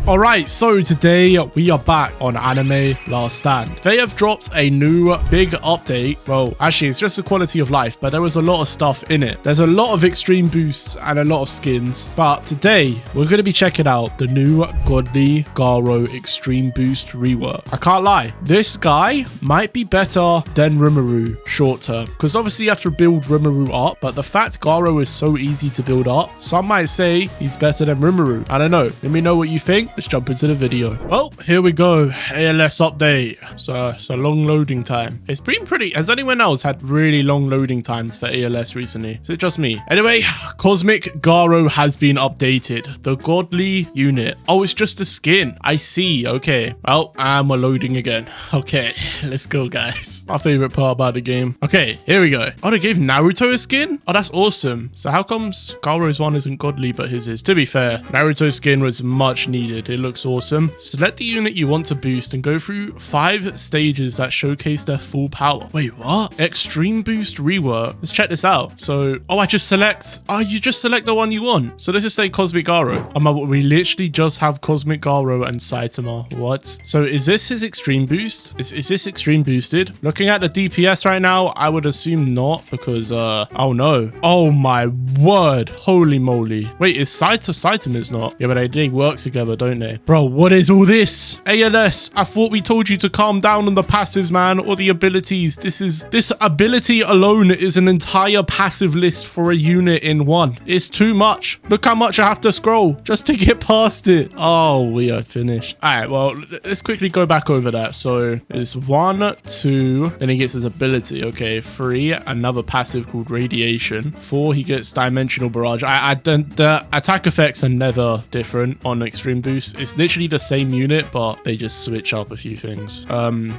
Alright, so today we are back on Anime Last Stand. They have dropped a new big update. Well, actually, it's just the quality of life, but there was a lot of stuff in it. There's a lot of extreme boosts and a lot of skins. But today, we're going to be checking out the new Godly Garo Extreme Boost rework. I can't lie, this guy might be better than Rimuru short term. Because obviously you have to build Rimuru up, but the fact Garo is so easy to build up, some might say he's better than Rimuru. I don't know. Let me know what you think. Let's jump into the video. Well, here we go. ALS update. So it's a long loading time. It's been pretty. Has anyone else had really long loading times for ALS recently? Is it just me? Anyway, Cosmic Garo has been updated. The Godly unit. Oh, it's just a skin. I see. Okay. Well, and we're loading again. Okay, let's go, guys. My favorite part about the game. Okay, here we go. Oh, they gave Naruto a skin? Oh, that's awesome. So how comes Garo's one isn't godly, but his is? To be fair, Naruto's skin was much needed. It looks awesome. Select the unit you want to boost and go through 5 stages that showcase their full power. Wait, what? Extreme boost rework. Let's check this out. So, oh, I just select. Oh, you just select the one you want. So let's just say Cosmic Garo. We literally just have Cosmic Garo and Saitama. What? So is this his extreme boost? Is this extreme boosted? Looking at the DPS right now, I would assume not because, oh no. Oh my word. Holy moly. Wait, is Saitama's not? Yeah, but they work together, don't they? Bro, what is all this? ALS, I thought we told you to calm down on the passives, man, or the abilities. This ability alone is an entire passive list for a unit in one. It's too much. Look how much I have to scroll just to get past it. Oh, we are finished. All right, well, let's quickly go back over that. So it's 1, 2, then he gets his ability. Okay, 3, another passive called Radiation. 4, he gets Dimensional Barrage. The attack effects are never different on Extreme Boost. It's literally the same unit, but they just switch up a few things.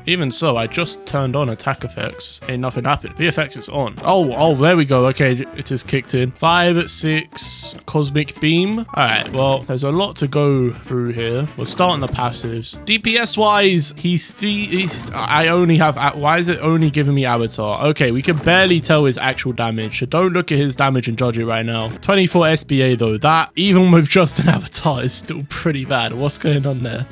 Even so, I just turned on attack effects. Ain't nothing happened. VFX is on. Oh, there we go. Okay, it just kicked in. 5, 6, Cosmic Beam. All right, well, there's a lot to go through here. We'll start on the passives. DPS wise, I only have, why is it only giving me Avatar? Okay, we can barely tell his actual damage, so don't look at his damage and judge it right now. 24 SBA though, that even with just an Avatar is still pretty bad. What's going on there?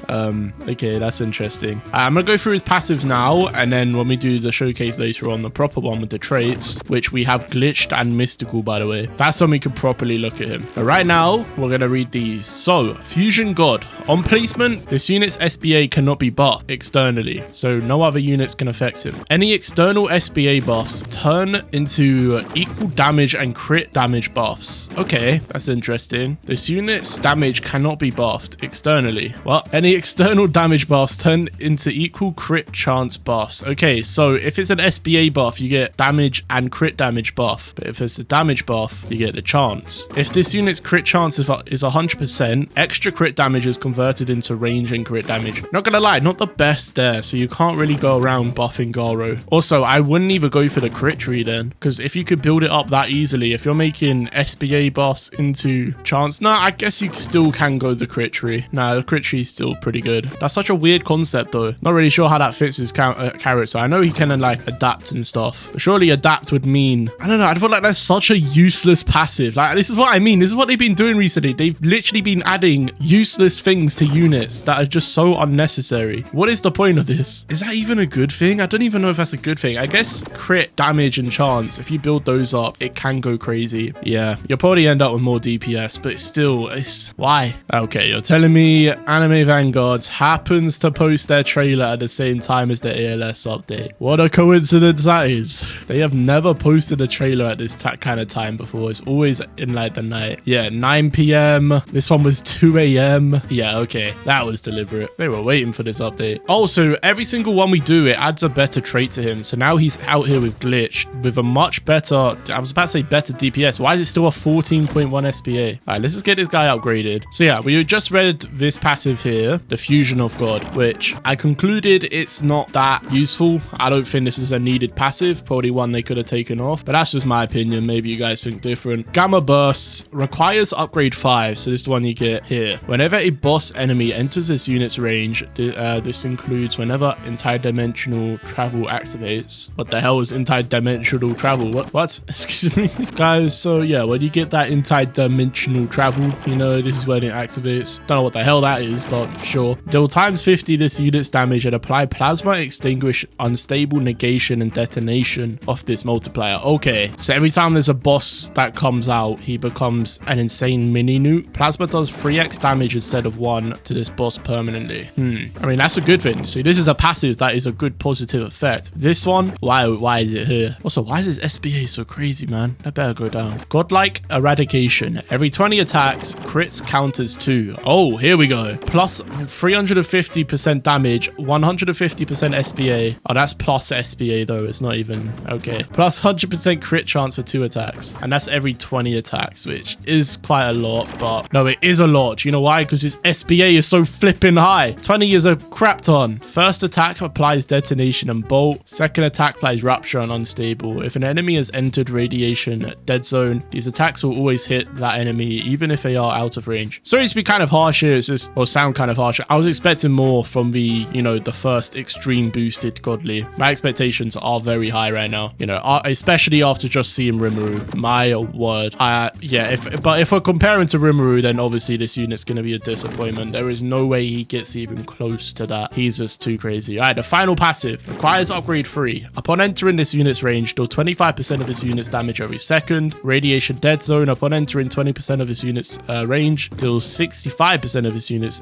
Okay, that's interesting. I'm gonna go through his passives now, and then when we do the showcase later on, the proper one with the traits, which we have glitched and mystical, by the way, that's when we can properly look at him. But right now, we're gonna read these. So, Fusion God. On placement, this unit's SBA cannot be buffed externally, so no other units can affect him. Any external SBA buffs turn into equal damage and crit damage buffs. Okay, that's interesting. This unit's damage cannot be buffed externally. What? Any external damage buffs turn into equal crit chance buffs. Okay, so if it's an SBA buff, you get damage and crit damage buff. But if it's a damage buff, you get the chance. If this unit's crit chance is 100%, extra crit damage is converted into range and crit damage. Not gonna lie, not the best there, so you can't really go around buffing Garo. Also, I wouldn't even go for the crit tree then, because if you could build it up that easily, if you're making SBA buffs into chance, nah, I guess you still can go the crit tree. Nah, the crit tree is still pretty good. That's such a weird concept though. Not really sure how that fits his character. I know he can like adapt and stuff, but surely adapt would mean, I don't know, I feel like that's such a useless passive. Like, this is what I mean. This is what they've been doing recently. They've literally been adding useless things to units that are just so unnecessary. What is the point of this? Is that even a good thing? I don't even know if that's a good thing. I guess crit damage and chance, if you build those up, it can go crazy. Yeah, you'll probably end up with more DPS, but still, it's why? Okay, you're telling me Anime Vanguards happens to post their trailer at the same time as the ALS update. What a coincidence that is. They have never posted a trailer at this kind of time before. It's always in like the night. Yeah, 9 p.m. This one was 2 a.m. Yeah, okay, that was deliberate. They were waiting for this update. Also, every single one we do, it adds a better trait to him. So now he's out here with glitch with a much better, I was about to say better DPS. Why is it still a 14.1 SBA? All right, let's just get this guy upgraded. So yeah, we just read this passive here, the Fusion of God, which I concluded it's not that useful. I don't think this is a needed passive, probably one they could have taken off, but that's just my opinion. Maybe you guys think different. Gamma Bursts requires upgrade 5, so this is the one you get here. Whenever a boss enemy enters this unit's range, this includes whenever interdimensional travel activates. What the hell is interdimensional travel? What? Excuse me. Guys, so yeah, when you get that interdimensional travel, you know, this is when it activates. Don't know what the hell that is, but sure. Deal times 50 this unit's damage and apply plasma extinguish unstable negation and detonation of this multiplier. Okay, so every time there's a boss that comes out, he becomes an insane mini nuke. Plasma does 3x damage instead of 1 to this boss permanently. I mean, that's a good thing. See, this is a passive that is a good positive effect. This one, why is it here? Also, why is this SBA so crazy, man? That better go down. Godlike eradication. Every 20 attacks, crits counters 2. Oh, here we go. Plus 350% damage, 150% SBA. Oh, that's plus SBA though. It's not even okay. Plus 100% crit chance for 2 attacks. And that's every 20 attacks, which is quite a lot, but no, it is a lot. Do you know why? Because his SBA is so flipping high. 20 is a crap ton. First attack applies detonation and bolt. Second attack applies rupture and unstable. If an enemy has entered radiation dead zone, these attacks will always hit that enemy, even if they are out of range. Sorry to be kind of harsh here, it's just, or sound kind of harsh. I was expecting more from the, you know, the first extreme boosted godly. My expectations are very high right now, you know, especially after just seeing Rimuru. My word. Yeah, if we're comparing to Rimuru, then obviously this unit's going to be a disappointment. There is no way he gets even close to that. He's just too crazy. All right, the final passive requires upgrade 3. Upon entering this unit's range, deal 25% of this unit's damage every second. Radiation dead zone. Upon entering 20% of this unit's range, deals 65% of his unit's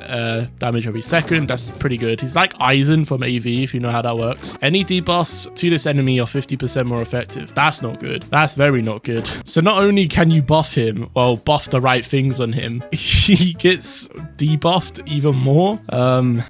damage every second. That's pretty good. He's like Aizen from AV, if you know how that works. Any debuffs to this enemy are 50% more effective. That's not good. That's very not good. So not only can you buff him, well, buff the right things on him, he gets debuffed even more.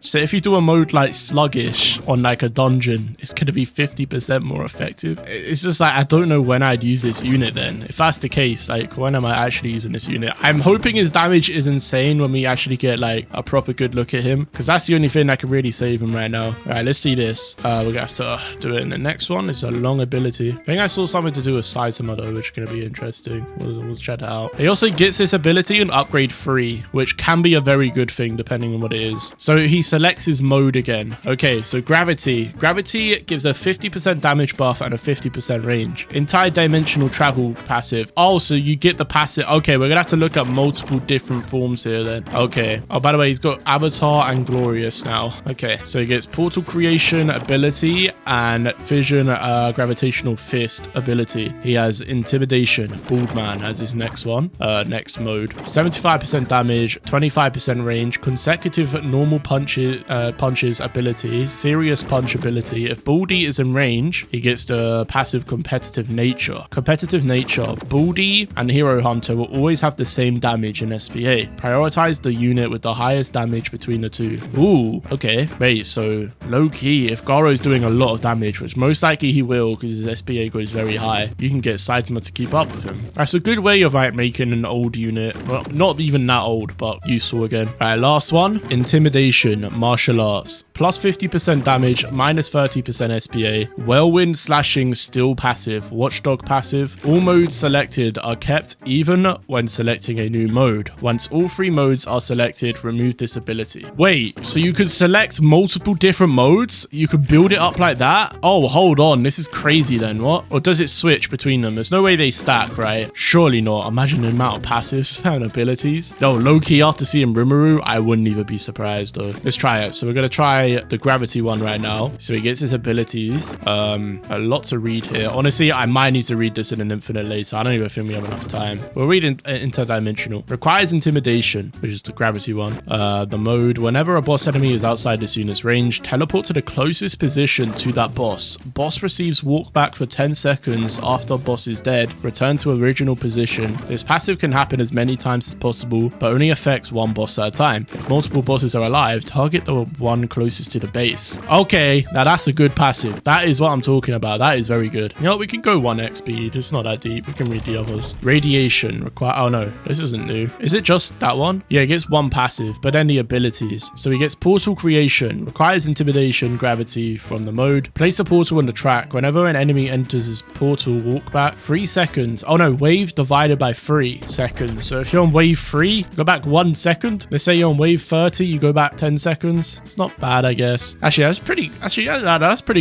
So if you do a mode like sluggish on like a dungeon, it's going to be 50% more effective. It's just like, I don't know when I'd use this unit then. If that's the case, like, when am I actually using this unit? I'm hoping his damage is insane when we actually get like a proper good look at him, because that's the only thing that can really save him right now. All right, let's see this. We're gonna have to do it in the next one. It's a long ability. I think I saw something to do with Saitama though, which is going to be interesting. We'll check that out. He also gets this ability in upgrade 3, which can be a very good thing depending on what it is. So he selects his mode again. Okay, so gravity. Gravity gives a 50% damage buff and a 50% range. Entire dimensional travel passive. Oh, so you get the passive. Okay, we're gonna have to look at multiple different forms here then. Okay. Oh, by the way, he's got Avatar and Glorious now. Okay, so he gets portal creation ability and fission gravitational fist ability. He has intimidation. Bald man as his next one. Next mode. 75% damage, 25% range, consecutive normal punches ability, serious punch ability. If Baldy is in range, he gets the passive competitive nature. Competitive nature. Baldy and Hero Hunter will always have the same damage in SBA. Prioritize the unit with the highest damage between the two. Ooh, okay. Wait, so low key, if Garo's doing a lot of damage, which most likely he will because his SBA goes very high, you can get Saitama to keep up with him. That's a good way of like making an old unit, well, not even that old, but useful again. All right, last one. Intimidation, martial arts. Plus 50% damage, minus 30% SBA. Whirlwind slashing still passive. Watchdog passive. All modes selected are kept even when selecting a new mode. Once all 3 modes are selected, remove this ability. Wait, so you could select multiple different modes? You could build it up like that? Oh, hold on. This is crazy then. What? Or does it switch between them? There's no way they stack, right? Surely not. Imagine the amount of passives and abilities. No, low-key, after seeing Rimuru, I wouldn't even be surprised though. Let's try it. So we're going to try the gravity one right now. So he gets his abilities. A lot to read here. Honestly, I might need to read this in an infinite later. I don't even think we have enough time. We'll read interdimensional. Requires intimidation, which is the gravity one. The mode, whenever a boss enemy is outside this unit's range, teleport to the closest position to that boss. Boss receives walk back for 10 seconds after boss is dead. Return to original position. This passive can happen as many times as possible, but only affects one boss at a time. If multiple bosses are alive, target the one closest to the base. Okay, now that's a good passive. That is what I'm talking about. That is very good. You know what? We can go 1x speed. It's not that deep. We can read the others. Radiation require. Oh no, this isn't new. Is it just that one? Yeah, it gets one passive, but then the abilities. So he gets portal creation. Requires intimidation, gravity from the mode. Place a portal on the track. Whenever an enemy enters his portal, walk back 3 seconds. Oh no, wave divided by 3 seconds. So if you're on wave 3, go back 1 second. Let's say you're on wave 30, you go back 10 seconds. It's not bad, I guess. Actually, that's pretty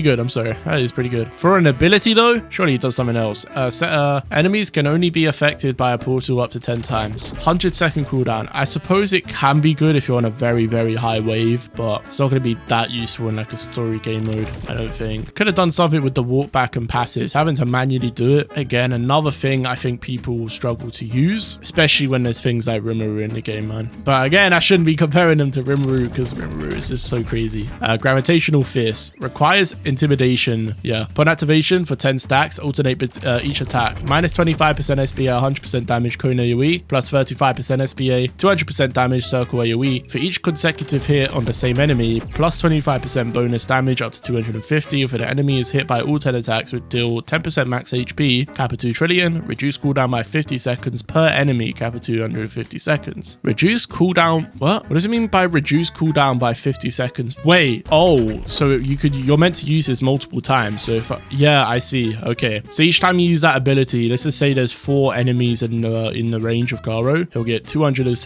good. I'm sorry. That is pretty good. For an ability though, surely it does something else. Enemies can only be affected by a portal up to 10 times. 100-second cooldown. I suppose it can be good if you're on a very, very high wave, but it's not going to be that useful in like a story game mode, I don't think. Could have done something with the walk back and passives, having to manually do it. Again, another thing I think people will struggle to use, especially when there's things like Rimuru in the game, man. But again, I shouldn't be comparing them to Rimuru because Rimuru is just so crazy. Gravitational Fist requires intimidation. Yeah. Upon activation for 10 stacks, alternate each attack. Minus 25% SPA, 100% damage, cone AoE, plus 35% SPA, 200% damage, circle AoE. For each consecutive hit on the same enemy, plus 25% bonus damage up to 250. If an enemy is hit by all 10 attacks, would deal 10% max HP, cap 2 trillion, reduce cooldown by 50 seconds per enemy, cap 250 seconds. Reduce cooldown, what does it mean by reduce cooldown by 50 seconds? Wait, oh, so you're meant to use this multiple times. So if, yeah, I see. Okay. So each time you use that ability, let's just say there's 4 enemies in the range of Garo, he'll get 200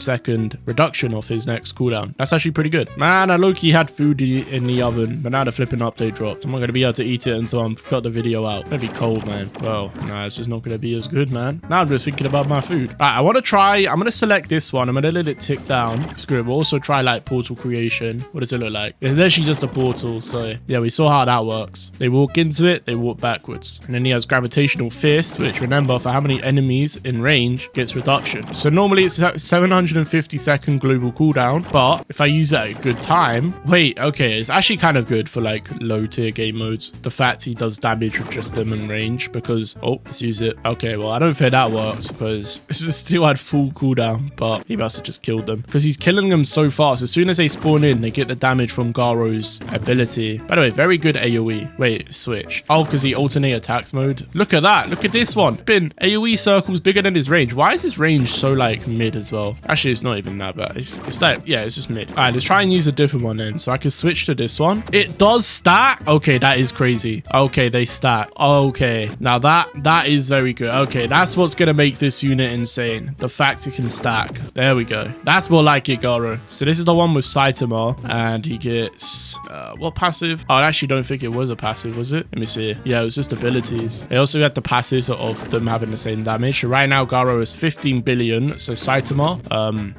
second reduction off his next cooldown. That's actually pretty good. Man, I low-key had food in the oven, but now the flipping update dropped. I'm not going to be able to eat it until I've got the video out. It's going to be cold, man. Well, nah, it's just not going to be as good, man. Now I'm just thinking about my food. All right, I want to try, I'm going to select this one. I'm going to let it tick down. Screw it. We'll also try like portal creation. What does it look like? It's actually just a portal. So yeah, we saw how that works. They walk into it, they walk backwards. And then he has gravitational fist, which remember for how many enemies in range gets reduction. So normally it's a 750 second global cooldown, but if I use it at a good time, wait, okay, it's actually kind of good for like low tier game modes. The fact he does damage with just them in range because, oh, let's use it. Okay, well, I don't think that works because this still had full cooldown, but he must have just killed them because he's killing them so fast. As soon as they spawn in, they get the damage from Garo's ability. By the way, very good AoE. Wait, switch. Oh, because he alternate attacks mode. Look at that. Look at this one. Been AoE circles bigger than his range. Why is his range so like mid as well? Actually, it's not even that bad. It's like, yeah, it's just mid. All right, let's try and use a different one then. So I can switch to this one. It does stack. Okay, that is crazy. Okay, they stack. Okay, now that is very good. Okay, that's what's gonna make this unit insane. The fact it can stack. There we go. That's more like it, Garo. So this is the one with Saitama, and he gets what passive? Oh, I actually don't think it was a passive, was it? Let me see. Yeah, it was just abilities. They also had the passives of them having the same damage. So right now, Garo is 15 billion. So Saitama,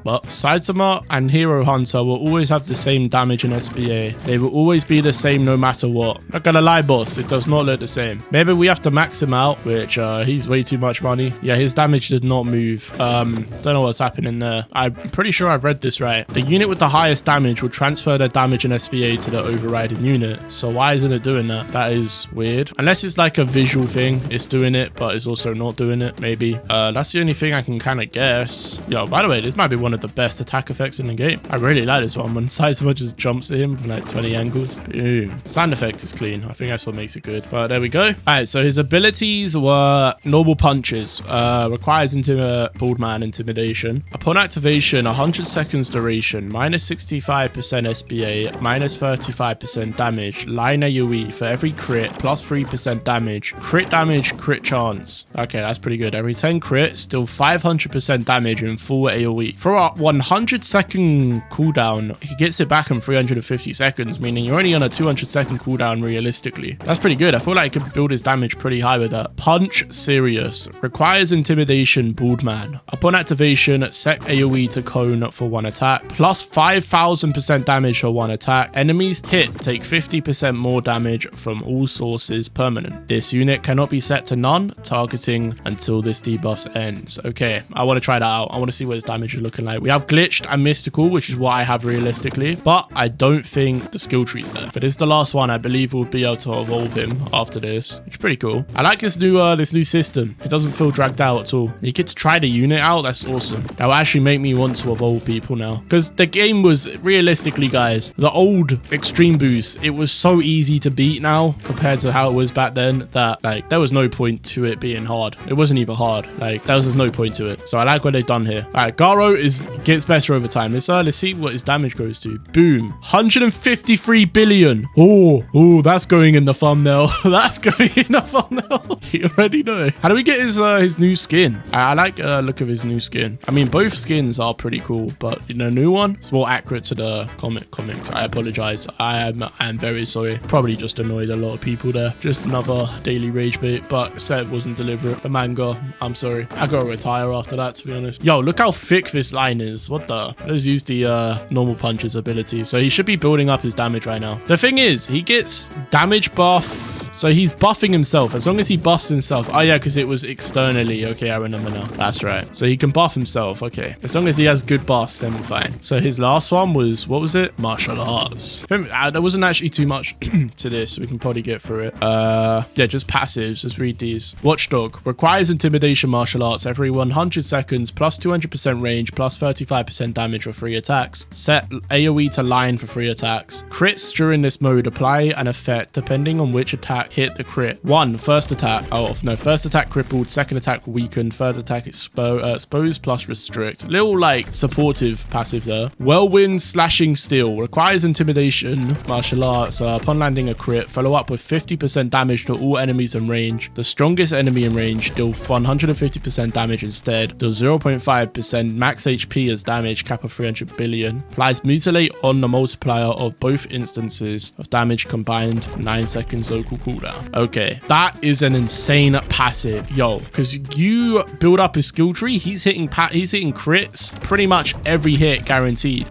Saitama and Hero Hunter will always have the same damage in SPA. They will always be the same no matter what. Not gonna lie, boss, it does not look the same. Maybe we have to max him out, which he's way too much money. Yeah, his damage did not move. Don't know what's happening there. I'm pretty sure I've read this right. The unit with the highest damage will transfer their damage in SPA to the overriding unit. So why isn't it doing that? That is weird. Unless it's like a visual thing, it's doing it, but it's also not doing it, maybe. That's the only thing I can kind of guess. Yo, by the way, this might be one of the best attack effects in the game. I really like this one when Saitama just jumps at him from like 20 angles. Boom. Sound effect is clean. I think that's what makes it good. But there we go. All right, so his abilities were normal punches. Requires bald man intimidation. Upon activation, 100 seconds duration, minus 65% SPA, minus 35% damage, line AoE for every crit, plus 3% damage, crit damage, crit chance. Okay, that's pretty good. Every 10 crit, still 500% damage in full AoE. For a 100 second cooldown, he gets it back in 350 seconds, meaning you're only on a 200 second cooldown realistically. That's pretty good. I feel like he could build his damage pretty high with that. Punch Serious. Requires intimidation, bald man. Upon activation, set AoE to cone for 1 attack, plus 5,000% damage for 1 attack. Enemies hit take 50% more damage from all sources permanent. This unit cannot be set to none, targeting until this debuff ends. Okay, I want to try that out. I want to see what his damage is looking like. We have glitched and mystical, which is what I have realistically, but I don't think the skill tree's there. But this is the last one. I believe we'll be able to evolve him after this, which is pretty cool. I like this new system. It doesn't feel dragged out at all. You get to try the unit out. That's awesome. That will actually make me want to evolve people now, because the game was realistically, guys, the old extreme boost, it was so easy to beat now compared to how it was back then that like there was no point to it being hard. It wasn't even hard. Like there was just no point to it. So I like what they've done here. All right, Garo gets better over time. Let's see what his damage goes to. Boom, 153 billion. Oh, that's going in the thumbnail. That's going in the thumbnail. You already know. How do we get his new skin? I like look of his new skin. I mean, both skins are pretty cool, but the new one, it's more accurate to the comics. I apologize. I am very sorry. Probably just annoyed a lot of people there. Just another daily rage bait, but said it wasn't deliberate. The manga, I'm sorry. I gotta retire after that, to be honest. Yo, look how how thick this line is. What the? Let's use the normal punches ability. So he should be building up his damage right now. The thing is, he gets damage buff. So he's buffing himself. As long as he buffs himself. Oh yeah, because it was externally. Okay, I remember now. That's right. So he can buff himself. Okay. As long as he has good buffs, then we're fine. So his last one was, what was it? Martial arts. There wasn't actually too much to this. We can probably get through it. Yeah, just passives. Just read these. Watchdog. Requires intimidation martial arts every 100 seconds, plus 200% range, plus 35% damage for 3 attacks. Set AoE to line for 3 attacks. Crits during this mode apply an effect depending on which attack hit the crit. 1. First attack. Oh, no. First attack crippled. Second attack weakened. Third attack exposed plus restrict. Little, like, supportive passive there. Whirlwind slashing steel. Requires intimidation martial arts. Upon landing a crit, follow up with 50% damage to all enemies in range. The strongest enemy in range deal 150% damage instead. Deal 0.5% max HP as damage, cap of 300 billion. Applies mutilate on the multiplier of both instances of damage combined. 9 seconds local cooldown. Okay, that is an insane passive, yo. Because you build up his skill tree, he's hitting crits pretty much every hit guaranteed.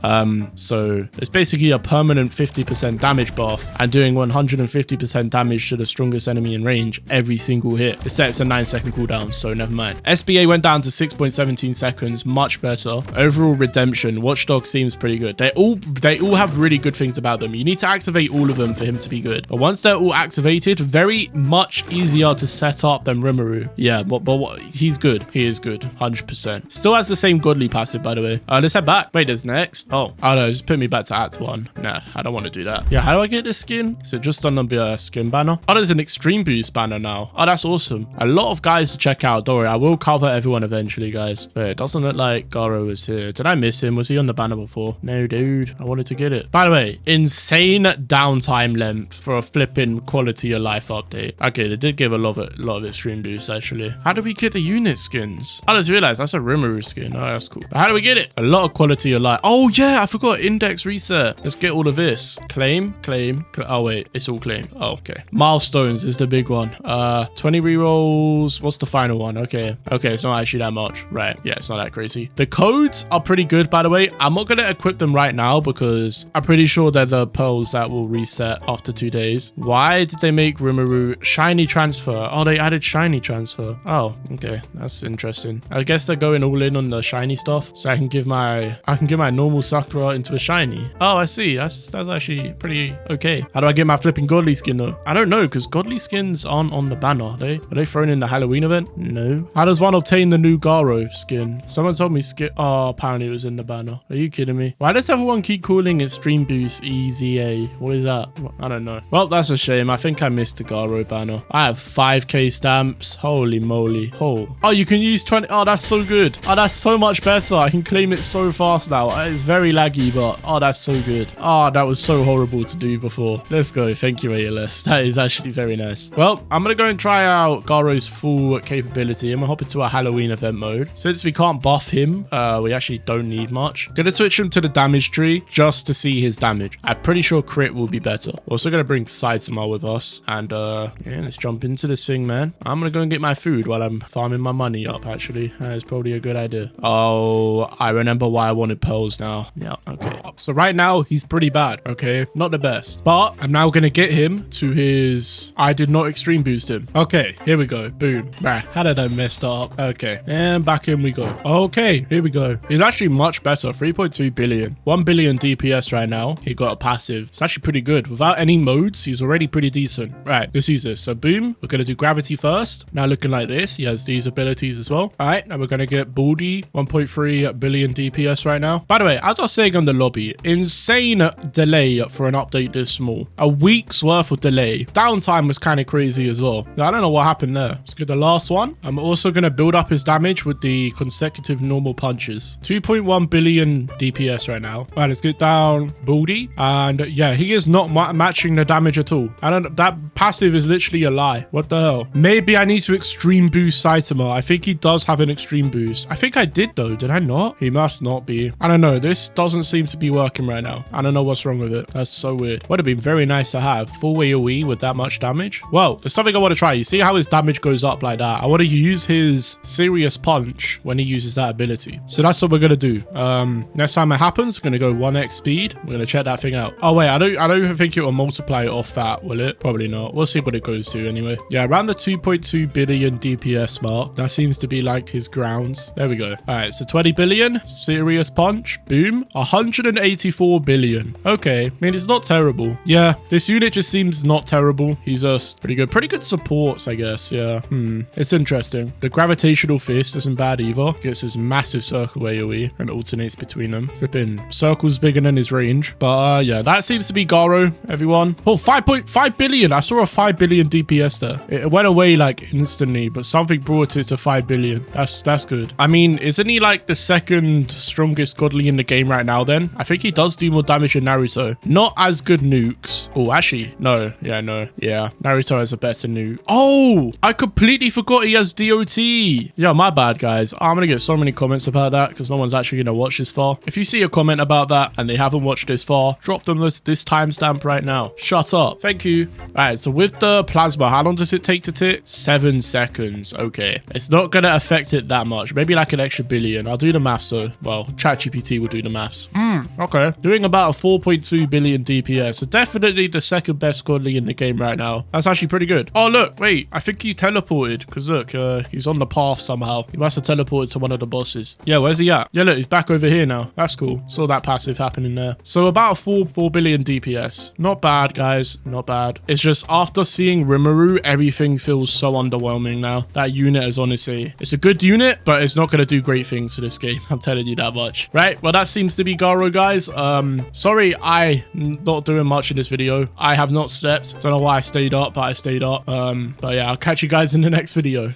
So it's basically a permanent 50% damage buff and doing 150% damage to the strongest enemy in range every single hit. Except it's a 9-second cooldown, so never mind. SBA went down to 6.17 seconds, much better. Overall redemption, Watchdog seems pretty good. They all have really good things about them. You need to activate all of them for him to be good. But once they're all activated, very much easier to set up than Rimuru. Yeah, but he's good. He is good, 100%. Still has the same godly passive, by the way. Let's head back. Wait, there's next. Oh no, just put me back to Act 1. Nah, I don't want to do that. Yeah, how do I get this skin? Is it just on the skin banner? Oh, there's an extreme boost banner now. Oh, that's awesome. A lot of guys to check out. Don't worry, I will cover everyone eventually, guys. But it doesn't look like Garo is here. Did I miss him? Was he on the banner before? No, dude. I wanted to get it. By the way, insane downtime length for a flipping quality of life update. Okay, they did give a lot of extreme boosts, actually. How do we get the unit skins? I just realized that's a Rimuru skin. Oh, that's cool. But how do we get it? A lot of quality of life. Oh, yeah, I forgot. Index reset. Let's get all of this. Claim. Oh, wait. It's all claim. Oh, okay. Milestones is the big one. 20 rerolls. What's the final one? Okay. Okay, it's not actually that much. Right. Yeah, it's not that crazy. The codes are pretty good, by the way. I'm not going to equip them right now because I'm pretty sure they're the pearls that will reset after 2 days. Why did they make Rimuru shiny transfer? Oh, they added shiny transfer. Oh, okay. That's interesting. I guess they're going all in on the shiny stuff. So I can give my normal Sakura into a shiny. Oh, I see. That's actually pretty okay. How do I get my flipping godly skin though? I don't know because godly skins aren't on the banner. Are they thrown in the Halloween event? No. How does one obtain the new Garo skin? Someone told me oh, apparently it was in the banner. Are you kidding me? Why does everyone keep calling it stream boost EZA? What is that? I don't know. Well, that's a shame. I think I missed the Garo banner. I have 5k stamps. Holy moly. Oh, you can use 20. Oh, that's so good. Oh, that's so much better. I can claim it so fast now. It's very laggy, but oh, that's so good. Oh, that was so horrible to do before. Let's go. Thank you, ALS. That is actually very nice. Well, I'm going to go and try out Garo's full capability. I'm going to hop into a Halloween event mode. Since we can't buff him, we actually don't need much. Going to switch him to the damage tree just to see his damage. I'm pretty sure crit will be better. We're also going to bring Saitama with us. And yeah, let's jump into this thing, man. I'm going to go and get my food while I'm farming my money up, actually. That is probably a good idea. Oh, I remember why I wanted pearls now. Yeah, okay. So right now, he's pretty bad, okay? Not the best. But I'm now going to get him to his... I did not extreme boost him. Okay, here we go. Boom. Bah, how did I mess that up? Okay, and back in we go. Okay, here we go. He's actually much better. 3.2 billion. 1 billion DPS right now. He got a passive. It's actually pretty good. Without any modes, he's already pretty decent. Right, let's use this. So boom, we're going to do gravity first. Now looking like this, he has these abilities as well. All right, now we're going to get Baldy. 1.3 billion DPS right now. By the way, as I was saying on the lobby, insane delay for an update this small. A week's worth of delay. Downtime was kind of crazy as well. I don't know what happened there. Let's get the last one. I'm also going to build up his damage with the consecutive normal punches. 2.1 billion DPS right now. All right, let's get down Baldy. And yeah, he is not matching the damage at all. I don't know. That passive is literally a lie. What the hell? Maybe I need to extreme boost Saitama. I think he does have an extreme boost. I think I did though. Did I not? He must not be. I don't know. This doesn't seem to be working right now. I don't know what's wrong with it. That's so weird. Would have been very nice to have full AoE with that much damage. Well, there's something I want to try. You see how his damage goes up like that? I want to use his serious punch when he uses that ability. So that's what we're going to do. Next time it happens, we're going to go 1x speed. We're going to check that thing out. Oh wait, I don't even think it will multiply it off that, will it? Probably not. We'll see what it goes to anyway. Yeah, around the 2.2 billion DPS mark. That seems to be like his grounds. There we go. All right, so 20 billion. Serious punch. Boom. 184 billion. Okay. I mean, it's not terrible. Yeah, this unit just seems not terrible. He's just pretty good. Pretty good supports, I guess. Yeah. It's interesting. The gravitational fist isn't bad either. Gets his massive circle AoE and alternates between them. Flipping circle's bigger than his range. But yeah, that seems to be Garo, everyone. Oh, 5.5 billion. I saw a 5 billion DPS there. It went away like instantly, but something brought it to 5 billion. That's good. I mean, isn't he like the second strongest godly in the game right now then? I think he does do more damage than Naruto. Not as good nukes. Oh, actually, no. Yeah, no. Yeah, Naruto has a better nuke. Oh, I completely forgot he has DOT. Yeah, my bad, guys. I'm gonna get so many comments about that because no one's actually gonna watch this far. If you see a comment about that and they haven't watched this far, drop them this timestamp right now. Shut up. Thank you. All right, so with the plasma, how long does it take to tick? 7 seconds. Okay. It's not gonna affect it that much. Maybe like an extra billion. I'll do the maths though. Well, ChatGPT will do the maths. Okay. Doing about a 4.2 billion DPS. So definitely the second best godly in the game right now. That's actually pretty good. Oh, look. Wait. I think he teleported because look, he's on the path somehow. He must have teleported to one of the bosses. Yeah, where's he at? Yeah, look, he's back over here now. That's cool. Saw that passive happening there. So about 4 billion DPS. Not bad, guys. Not bad. It's just after seeing Rimuru, everything feels so underwhelming now. That unit is honestly, it's a good unit, but it's not going to do great things for this game. I'm telling you that much. Right? Well, that seems to be Garo, guys. Sorry, I'm not doing much in this video. I have not slept. Don't know why I stayed up, but I stayed up. But yeah, I'll catch you guys in the next video.